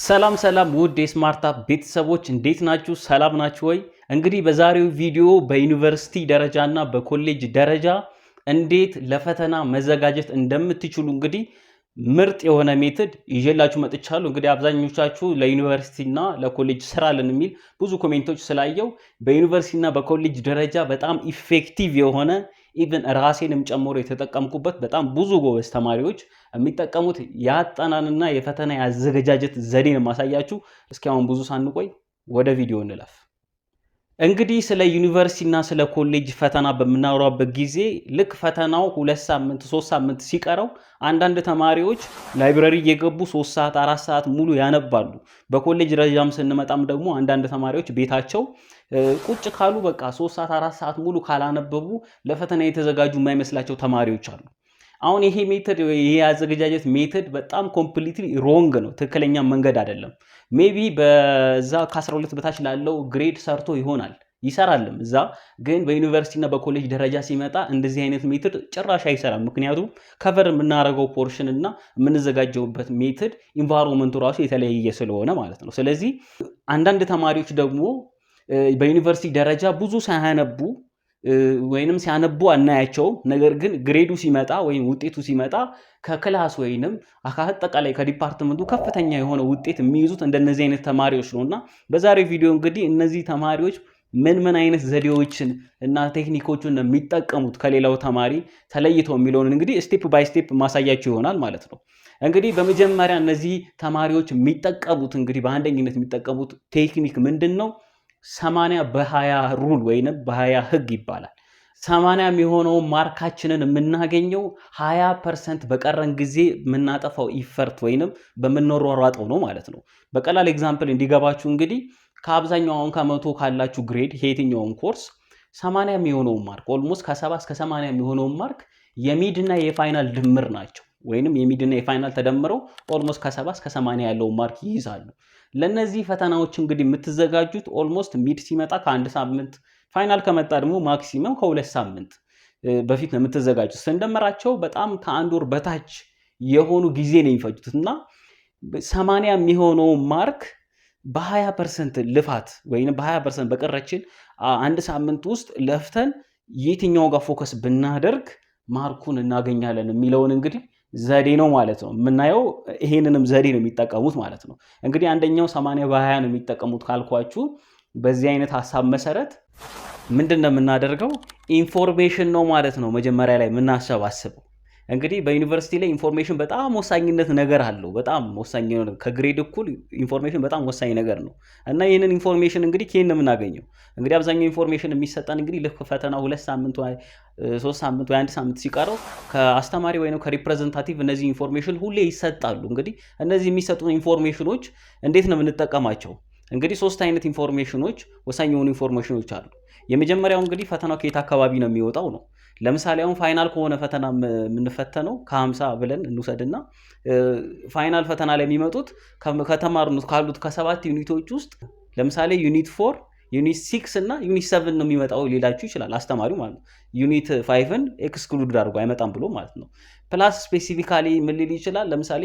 ሰላም ሰላም ውድ የስማርት አፕ ቤተሰቦች እንዴት ናችሁ? ሰላም ናችሁ ወይ? እንግዲህ በዛሬው ቪዲዮ በዩኒቨርሲቲ ደረጃና በኮሌጅ ደረጃ እንዴት ለፈተና መዘጋጀት እንደምትችሉ እንግዲህ ምርጥ የሆነ ሜትድ ይዤላችሁ መጥቻለሁ። እንግዲህ አብዛኞቻችሁ ለዩኒቨርሲቲና ለኮሌጅ ስራልን የሚል ብዙ ኮሜንቶች ስላየው በዩኒቨርሲቲና በኮሌጅ ደረጃ በጣም ኢፌክቲቭ የሆነ ኢቭን ራሴንም ጨምሮ የተጠቀምኩበት በጣም ብዙ ጎበዝ ተማሪዎች የሚጠቀሙት የአጠናንና የፈተና ያዘገጃጀት ዘዴን ማሳያችሁ። እስኪ አሁን ብዙ ሳንቆይ ወደ ቪዲዮ እንለፍ። እንግዲህ ስለ ዩኒቨርሲቲና ስለ ኮሌጅ ፈተና በምናወራበት ጊዜ ልክ ፈተናው 2 ሳምንት 3 ሳምንት ሲቀረው አንዳንድ ተማሪዎች ላይብረሪ እየገቡ 3 ሰዓት 4 ሰዓት ሙሉ ያነባሉ። በኮሌጅ ደረጃም ስንመጣም ደግሞ አንዳንድ ተማሪዎች ቤታቸው ቁጭ ካሉ በቃ 3 ሰዓት 4 ሰዓት ሙሉ ካላነበቡ ለፈተና የተዘጋጁ የማይመስላቸው ተማሪዎች አሉ። አሁን ይሄ ሜተድ ይሄ ያዘገጃጀት ሜተድ በጣም ኮምፕሊትሊ ሮንግ ነው፣ ትክክለኛ መንገድ አይደለም። ሜቢ በዛ ከ12 በታች ላለው ግሬድ ሰርቶ ይሆናል ይሰራልም እዛ፣ ግን በዩኒቨርሲቲ እና በኮሌጅ ደረጃ ሲመጣ እንደዚህ አይነት ሜተድ ጭራሽ አይሰራም። ምክንያቱም ከቨር የምናደርገው ፖርሽን እና የምንዘጋጀውበት ሜተድ ኢንቫይሮንመንቱ ራሱ የተለያየ ስለሆነ ማለት ነው። ስለዚህ አንዳንድ ተማሪዎች ደግሞ በዩኒቨርሲቲ ደረጃ ብዙ ሳያነቡ ወይንም ሲያነቡ አናያቸው፣ ነገር ግን ግሬዱ ሲመጣ ወይም ውጤቱ ሲመጣ ከክላስ ወይንም አጠቃላይ ከዲፓርትመንቱ ከፍተኛ የሆነ ውጤት የሚይዙት እንደነዚህ አይነት ተማሪዎች ነውና በዛሬው ቪዲዮ እንግዲህ እነዚህ ተማሪዎች ምን አይነት ዘዴዎችን እና ቴክኒኮችን የሚጠቀሙት ከሌላው ተማሪ ተለይተው የሚለውን እንግዲህ ስቴፕ ባይ ስቴፕ ማሳያቸው ይሆናል ማለት ነው። እንግዲህ በመጀመሪያ እነዚህ ተማሪዎች የሚጠቀሙት እንግዲህ በአንደኝነት የሚጠቀሙት ቴክኒክ ምንድን ነው? 80 በ20 ሩል ወይንም በ20 ህግ ይባላል። 80 የሚሆነው ማርካችንን የምናገኘው 20% በቀረን ጊዜ የምናጠፋው ኢፈርት ወይንም በምንሯሯጠው ነው ማለት ነው። በቀላል ኤግዛምፕል እንዲገባችሁ እንግዲህ ከአብዛኛው አሁን ከመቶ ካላችሁ ግሬድ የትኛውም ኮርስ 80 የሚሆነው ማርክ ኦልሞስት ከ70 እስከ 80 የሚሆነው ማርክ የሚድ እና የፋይናል ድምር ናቸው። ወይንም የሚድ እና የፋይናል ተደምረው ኦልሞስት ከ70 እስከ 80 ያለው ማርክ ይይዛሉ። ለነዚህ ፈተናዎች እንግዲህ የምትዘጋጁት ኦልሞስት ሚድ ሲመጣ ከአንድ ሳምንት፣ ፋይናል ከመጣ ደግሞ ማክሲመም ከ2 ሳምንት በፊት ነው የምትዘጋጁት። ስንደምራቸው በጣም ከአንድ ወር በታች የሆኑ ጊዜ ነው የሚፈጁት እና 80 የሚሆነው ማርክ በ20% ልፋት ወይም በ20% በቀረችን አንድ ሳምንት ውስጥ ለፍተን የትኛው ጋር ፎከስ ብናደርግ ማርኩን እናገኛለን የሚለውን እንግዲህ ዘዴ ነው ማለት ነው የምናየው። ይሄንንም ዘዴ ነው የሚጠቀሙት ማለት ነው። እንግዲህ አንደኛው 80 በ20 ነው የሚጠቀሙት ካልኳችሁ፣ በዚህ አይነት ሐሳብ መሰረት ምንድነው የምናደርገው? ኢንፎርሜሽን ነው ማለት ነው መጀመሪያ ላይ የምናሰባስበው። እንግዲህ በዩኒቨርሲቲ ላይ ኢንፎርሜሽን በጣም ወሳኝነት ነገር አለው። በጣም ወሳኝ ነው፣ ከግሬድ እኩል ኢንፎርሜሽን በጣም ወሳኝ ነገር ነው እና ይህንን ኢንፎርሜሽን እንግዲህ ከየት ነው የምናገኘው? እንግዲህ አብዛኛው ኢንፎርሜሽን የሚሰጠን እንግዲህ ልክ ፈተና 2 ሳምንት ወይ 3 ሳምንት ወይ 1 ሳምንት ሲቀረው ከአስተማሪ ወይም ከሪፕሬዘንታቲቭ እነዚህ ኢንፎርሜሽን ሁሌ ይሰጣሉ። እንግዲህ እነዚህ የሚሰጡን ኢንፎርሜሽኖች እንዴት ነው የምንጠቀማቸው? እንግዲህ 3 አይነት ኢንፎርሜሽኖች ወሳኝ የሆኑ ኢንፎርሜሽኖች አሉ። የመጀመሪያው እንግዲህ ፈተናው ከየት አካባቢ ነው የሚወጣው ነው። ለምሳሌ አሁን ፋይናል ከሆነ ፈተና የምንፈተነው ከ50 ብለን እንውሰድና ፋይናል ፈተና ላይ የሚመጡት ከተማሩት ካሉት ከ7 ዩኒቶች ውስጥ ለምሳሌ ዩኒት 4 ዩኒት 6 እና ዩኒት 7 ነው የሚመጣው ሊላችሁ ይችላል አስተማሪው ማለት ነው። ዩኒት 5ን ኤክስክሉድ አድርጎ አይመጣም ብሎ ማለት ነው። ፕላስ ስፔሲፊካሊ ምን ሊል ይችላል? ለምሳሌ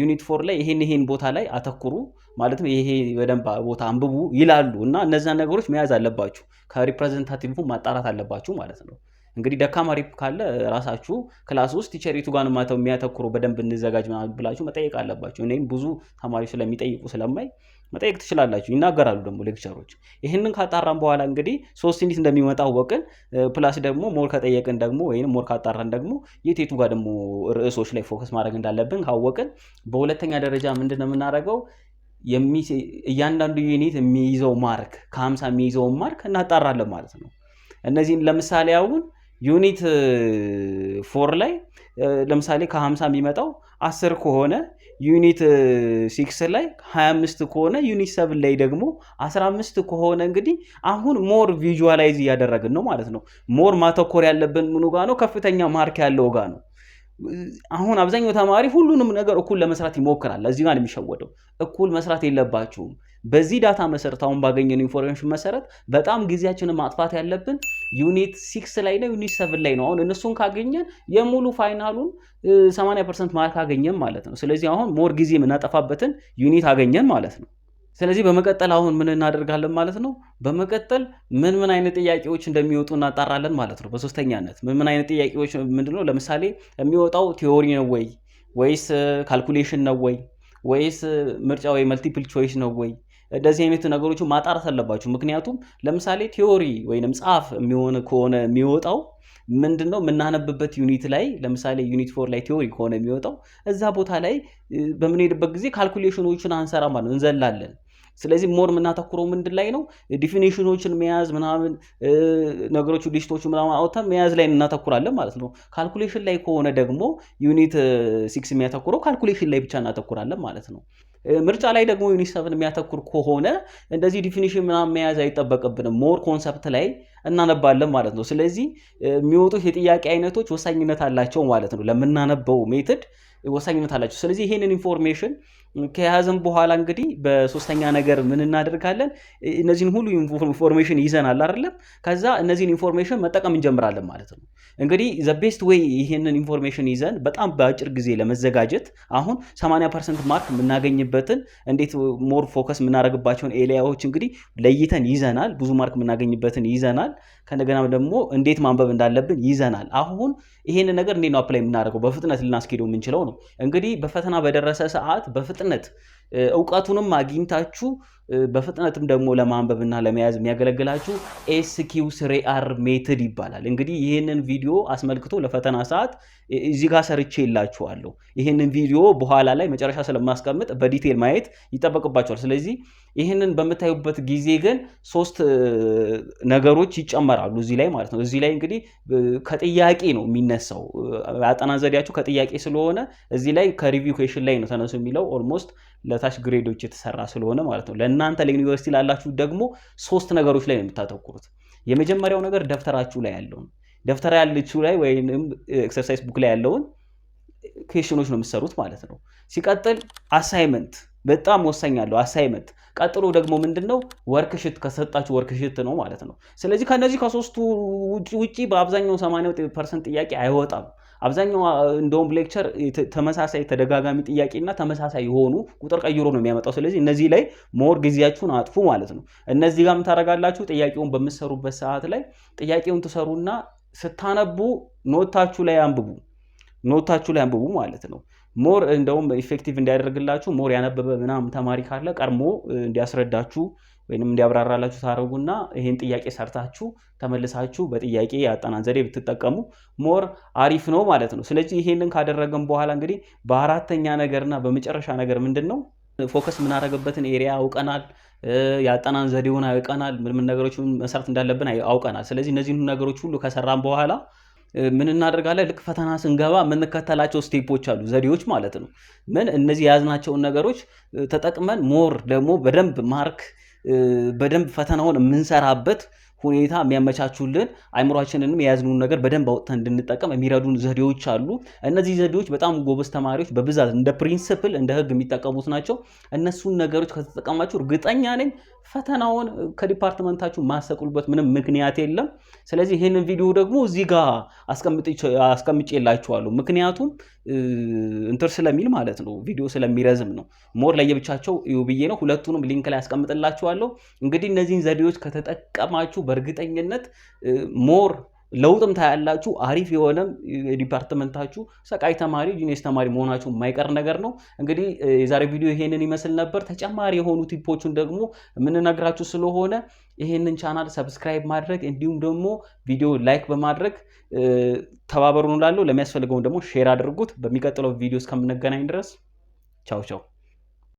ዩኒት 4 ላይ ይሄን ቦታ ላይ አተኩሩ ማለትም ይሄ በደንብ ቦታ አንብቡ ይላሉ እና እነዛን ነገሮች መያዝ አለባችሁ፣ ከሪፕሬዘንታቲቭ ማጣራት አለባችሁ ማለት ነው። እንግዲህ ደካማ ሪፕ ካለ ራሳችሁ ክላስ ውስጥ ቲቸሪቱ ጋር ማተው የሚያተኩሩ በደንብ እንዘጋጅ ብላችሁ መጠየቅ አለባችሁ። እኔም ብዙ ተማሪዎች ስለሚጠይቁ ስለማይ መጠየቅ ትችላላችሁ፣ ይናገራሉ ደግሞ ሌክቸሮች። ይህንን ካጣራን በኋላ እንግዲህ 3 ዩኒት እንደሚመጣ አወቅን። ፕላስ ደግሞ ሞር ከጠየቅን ደግሞ ወይም ሞር ካጣራን ደግሞ የቴቱ ጋር ደግሞ ርዕሶች ላይ ፎከስ ማድረግ እንዳለብን ካወቅን በሁለተኛ ደረጃ ምንድነው የምናደርገው? እያንዳንዱ ዩኒት የሚይዘው ማርክ ከ50 የሚይዘውን ማርክ እናጣራለን ማለት ነው። እነዚህን ለምሳሌ አሁን ዩኒት 4 ላይ ለምሳሌ ከ50 የሚመጣው 10 ከሆነ ዩኒት 6 ላይ 25 ከሆነ ዩኒት 7 ላይ ደግሞ 15 ከሆነ እንግዲህ አሁን ሞር ቪዥዋላይዝ እያደረግን ነው ማለት ነው። ሞር ማተኮር ያለብን ምኑ ጋር ነው? ከፍተኛ ማርክ ያለው ጋር ነው። አሁን አብዛኛው ተማሪ ሁሉንም ነገር እኩል ለመስራት ይሞክራል። ለዚህ ጋር የሚሸወደው እኩል መስራት የለባችሁም። በዚህ ዳታ መሰረት አሁን ባገኘን ኢንፎርሜሽን መሰረት በጣም ጊዜያችንን ማጥፋት ያለብን ዩኒት 6 ላይ ነው፣ ዩኒት 7 ላይ ነው። አሁን እነሱን ካገኘን የሙሉ ፋይናሉን 80% ማርክ አገኘን ማለት ነው። ስለዚህ አሁን ሞር ጊዜ የምናጠፋበትን ዩኒት አገኘን ማለት ነው። ስለዚህ በመቀጠል አሁን ምን እናደርጋለን ማለት ነው? በመቀጠል ምን አይነት ጥያቄዎች እንደሚወጡ እናጣራለን ማለት ነው። በሶስተኛነት ምን አይነት ጥያቄዎች ምንድነው? ለምሳሌ የሚወጣው ቲዮሪ ነው ወይ ወይስ ካልኩሌሽን ነው ወይስ ምርጫ ወይ መልቲፕል ቾይስ ነው ወይ? እንደዚህ አይነት ነገሮችን ማጣራት አለባችሁ። ምክንያቱም ለምሳሌ ቲዮሪ ወይንም ጻፍ የሚሆን ከሆነ የሚወጣው ምንድነው የምናነብበት ዩኒት ላይ ለምሳሌ ዩኒት 4 ላይ ቲዮሪ ከሆነ የሚወጣው እዛ ቦታ ላይ በምንሄድበት ጊዜ ካልኩሌሽኖችን አንሰራ ማለት ነው፣ እንዘላለን። ስለዚህ ሞር የምናተኩረው ምንድን ላይ ነው? ዲፊኒሽኖችን መያዝ ምናምን ነገሮቹ ሊስቶቹ ምናምን አውጥተን መያዝ ላይ እናተኩራለን ማለት ነው። ካልኩሌሽን ላይ ከሆነ ደግሞ ዩኒት 6 የሚያተኩረው ካልኩሌሽን ላይ ብቻ እናተኩራለን ማለት ነው። ምርጫ ላይ ደግሞ ዩኒት 7 የሚያተኩር ከሆነ እንደዚህ ዲፊኒሽን ምናምን መያዝ አይጠበቅብንም፣ ሞር ኮንሰፕት ላይ እናነባለን ማለት ነው። ስለዚህ የሚወጡት የጥያቄ አይነቶች ወሳኝነት አላቸው ማለት ነው። ለምናነበው ሜትድ ወሳኝነት አላቸው። ስለዚህ ይሄንን ኢንፎርሜሽን ከያዘን በኋላ እንግዲህ በሶስተኛ ነገር ምን እናደርጋለን? እነዚህን ሁሉ ኢንፎርሜሽን ይዘናል አይደለም? ከዛ እነዚህን ኢንፎርሜሽን መጠቀም እንጀምራለን ማለት ነው። እንግዲህ ዘ ቤስት ዌይ ይሄንን ኢንፎርሜሽን ይዘን በጣም በአጭር ጊዜ ለመዘጋጀት አሁን 80% ማርክ የምናገኝበትን እንዴት ሞር ፎከስ የምናደርግባቸውን ኤሪያዎች እንግዲህ ለይተን ይዘናል። ብዙ ማርክ የምናገኝበትን ይዘናል። ከነገና ደግሞ እንዴት ማንበብ እንዳለብን ይዘናል። አሁን ይሄንን ነገር እንዴት ነው አፕላይ የምናደርገው? በፍጥነት ልናስኬደው የምንችለው ነው። እንግዲህ በፈተና በደረሰ ሰዓት በፍጥነት እውቀቱንም አግኝታችሁ በፍጥነትም ደግሞ ለማንበብና ለመያዝ የሚያገለግላችሁ SQ3R ሜትድ ይባላል። እንግዲህ ይህንን ቪዲዮ አስመልክቶ ለፈተና ሰዓት እዚህ ጋር ሰርቼ ይላችኋለሁ። ይህንን ቪዲዮ በኋላ ላይ መጨረሻ ስለማስቀምጥ በዲቴል ማየት ይጠበቅባቸዋል። ስለዚህ ይህንን በምታዩበት ጊዜ ግን 3 ነገሮች ይጨመራሉ እዚህ ላይ ማለት ነው። እዚህ ላይ እንግዲህ ከጥያቄ ነው የሚነሳው። አጠናን ዘዴያችሁ ከጥያቄ ስለሆነ እዚህ ላይ ከሪቪው ኩዌሽን ላይ ነው ተነሱ የሚለው ኦልሞስት ለታች ግሬዶች የተሰራ ስለሆነ ማለት ነው። ለእናንተ ለዩኒቨርሲቲ ላላችሁ ደግሞ 3 ነገሮች ላይ ነው የምታተኩሩት። የመጀመሪያው ነገር ደብተራችሁ ላይ ያለውን ደብተራ ያለችው ላይ ወይንም ኤክሰርሳይዝ ቡክ ላይ ያለውን ኩዌሽኖች ነው የምትሰሩት ማለት ነው። ሲቀጥል አሳይመንት በጣም ወሳኝ አለው አሳይመንት። ቀጥሎ ደግሞ ምንድነው ወርክሽት ከሰጣችሁ ወርክሽት ነው ማለት ነው። ስለዚህ ከነዚህ ከሶስቱ ውጪ በአብዛኛው 80% ጥያቄ አይወጣም። አብዛኛው እንደውም ሌክቸር ተመሳሳይ ተደጋጋሚ ጥያቄና ተመሳሳይ የሆኑ ቁጥር ቀይሮ ነው የሚያመጣው። ስለዚህ እነዚህ ላይ ሞር ጊዜያችሁን አጥፉ ማለት ነው። እነዚህ ጋር ምን ታደርጋላችሁ? ጥያቄውን በምትሰሩበት ሰዓት ላይ ጥያቄውን ትሰሩና ስታነቡ ኖታችሁ ላይ አንብቡ ማለት ነው። ሞር እንደውም ኢፌክቲቭ እንዲያደርግላችሁ ሞር ያነበበ ምናምን ተማሪ ካለ ቀድሞ እንዲያስረዳችሁ ወይንም እንዲያብራራላችሁ ታደርጉና ይሄን ጥያቄ ሰርታችሁ ተመልሳችሁ በጥያቄ ያጠናን ዘዴ ብትጠቀሙ ሞር አሪፍ ነው ማለት ነው። ስለዚህ ይሄንን ካደረገን በኋላ እንግዲህ በአራተኛ ነገርና በመጨረሻ ነገር ምንድነው ፎከስ የምናደርግበትን ኤሪያ አውቀናል። ያጠናን ዘዴውን አውቀናል። ምን ነገሮችን መስራት እንዳለብን አውቀናል። ስለዚህ እነዚህን ነገሮች ሁሉ ከሰራን በኋላ ምን እናደርጋለን? ልክ ፈተና ስንገባ የምንከተላቸው ስቴፖች አሉ፣ ዘዴዎች ማለት ነው። እነዚህ የያዝናቸውን ነገሮች ተጠቅመን ሞር ደግሞ በደንብ ፈተናውን የምንሰራበት ሁኔታ የሚያመቻቹልን አይምሮአችንንም የያዝነውን ነገር በደንብ አውጥተን እንድንጠቀም የሚረዱን ዘዴዎች አሉ። እነዚህ ዘዴዎች በጣም ጎበዝ ተማሪዎች በብዛት እንደ ፕሪንሲፕል እንደ ህግ የሚጠቀሙት ናቸው። እነሱን ነገሮች ከተጠቀማችሁ እርግጠኛ ነኝ ፈተናውን ከዲፓርትመንታችሁ ማሰቁልበት ምንም ምክንያት የለም። ስለዚህ ይሄንን ቪዲዮ ደግሞ እዚህ ጋር አስቀምጬላችኋለሁ። ምክንያቱም እንትን ስለሚል ማለት ነው፣ ቪዲዮ ስለሚረዝም ነው። ሞር ለየብቻቸው ብዬ ነው። ሁለቱንም ሊንክ ላይ አስቀምጥላችኋለሁ። እንግዲህ እነዚህን ዘዴዎች ከተጠቀማችሁ በእርግጠኝነት ሞር ለውጥም ታያላችሁ። አሪፍ የሆነም ዲፓርትመንታችሁ ሰቃይ ተማሪ ጂኒየስ ተማሪ መሆናችሁ የማይቀር ነገር ነው። እንግዲህ የዛሬ ቪዲዮ ይሄንን ይመስል ነበር። ተጨማሪ የሆኑ ቲፖችን ደግሞ የምንነግራችሁ ስለሆነ ይሄንን ቻናል ሰብስክራይብ ማድረግ እንዲሁም ደግሞ ቪዲዮ ላይክ በማድረግ ተባበሩን እላለሁ። ለሚያስፈልገው ደግሞ ሼር አድርጉት። በሚቀጥለው ቪዲዮ እስከምንገናኝ ድረስ ቻው ቻው።